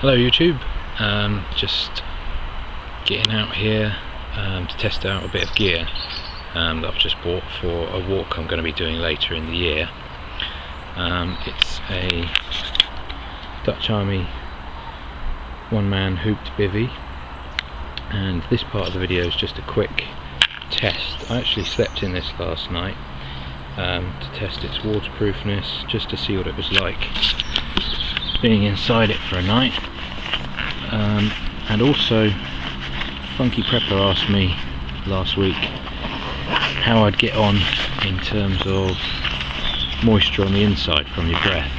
Hello YouTube, just getting out here to test out a bit of gear that I've just bought for a walk I'm going to be doing later in the year. It's a Dutch Army one-man hooped bivvy, and this part of the video is just a quick test. I actually slept in this last night to test its waterproofness, just to see what it was like being inside it for a night. And also Funky Prepper asked me last week how I'd get on in terms of moisture on the inside from your breath.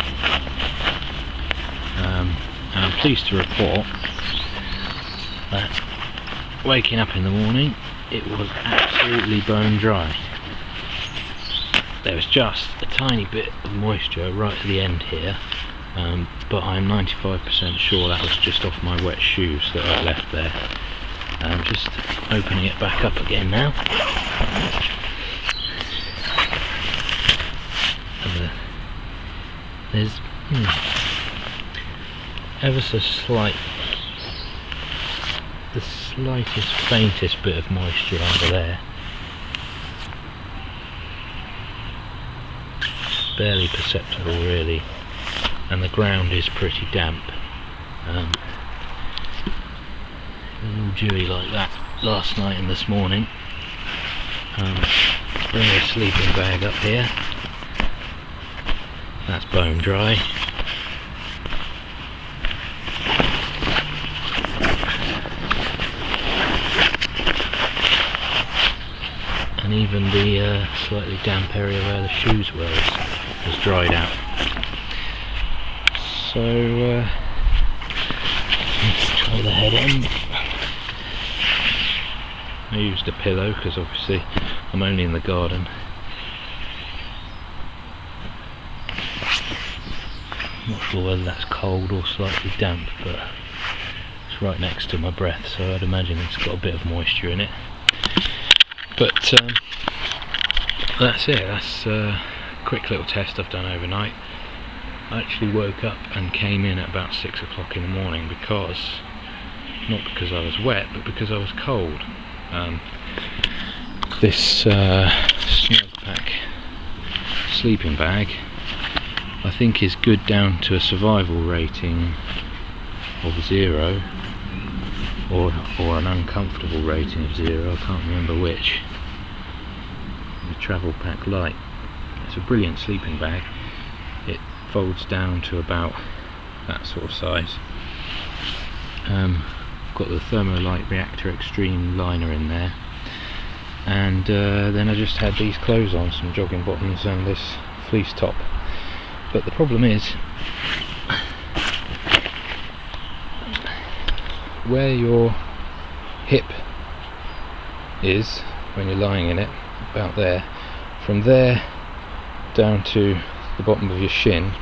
And I'm pleased to report that waking up in the morning it was absolutely bone dry. There was just a tiny bit of moisture right at the end here, but I'm 95% sure that was just off my wet shoes that I left there. I'm just opening it back up again now. There's ever so slight, the slightest, faintest bit of moisture under there. It's barely perceptible really, and the ground is pretty damp. All dewy like that last night and this morning. Bring a sleeping bag up here. That's bone dry. And even the slightly damp area where the shoes were has dried out. So let's try the head end. I used a pillow because obviously I'm only in the garden. I'm not sure whether that's cold or slightly damp, but it's right next to my breath, so I'd imagine it's got a bit of moisture in it. But that's it. That's a quick little test I've done overnight. I actually woke up and came in at about 6 o'clock in the morning because, not because I was wet, but because I was cold. This Snugpack sleeping bag I think is good down to a survival rating of 0 or an uncomfortable rating of 0, I can't remember which. The travel pack light. It's a brilliant sleeping bag. It folds down to about that sort of size. Got the Thermolite Reactor Extreme liner in there, and then I just had these clothes on, some jogging bottoms and this fleece top. But the problem is, where your hip is when you're lying in it, about there, from there down to the bottom of your shin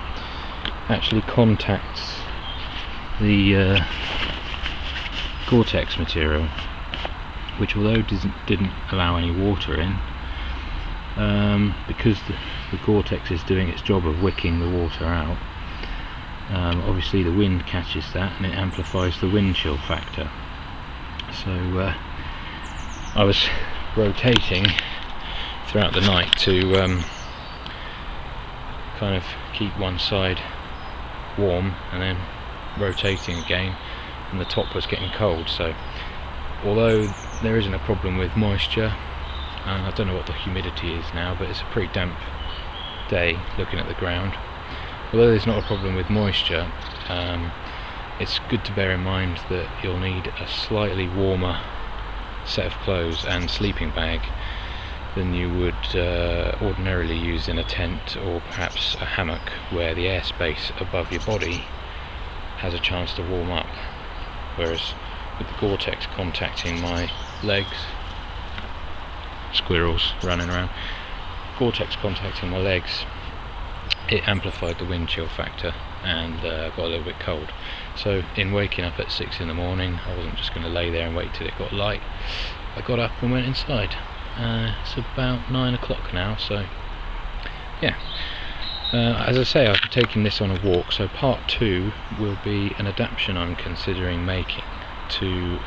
actually contacts the Gore-Tex material, which although didn't allow any water in, because the Gore-Tex is doing its job of wicking the water out, obviously the wind catches that and it amplifies the wind chill factor. So I was rotating throughout the night to kind of keep one side warm and then rotating again, and the top was getting cold. So although there isn't a problem with moisture, I don't know what the humidity is now, but it's a pretty damp day looking at the ground. Although there's not a problem with moisture, it's good to bear in mind that you'll need a slightly warmer set of clothes and sleeping bag than you would ordinarily use in a tent or perhaps a hammock, where the airspace above your body has a chance to warm up. Whereas with the Gore-Tex contacting my legs, squirrels running around, Gore-Tex contacting my legs, it amplified the wind chill factor and got a little bit cold. So in waking up at 6 in the morning, I wasn't just going to lay there and wait till it got light. I got up and went inside. It's about 9 o'clock now, so yeah, As I say, I've taken this on a walk, so part 2 will be an adaptation I'm considering making to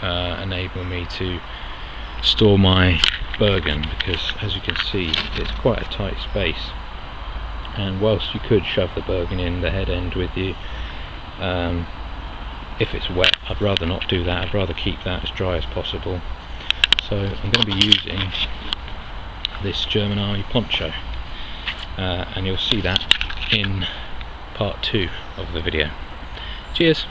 enable me to store my Bergen, because as you can see it's quite a tight space, and whilst you could shove the Bergen in the head end with you, if it's wet, I'd rather not do that. I'd rather keep that as dry as possible. So I'm going to be using this German Army poncho, and you'll see that in part 2 of the video. Cheers!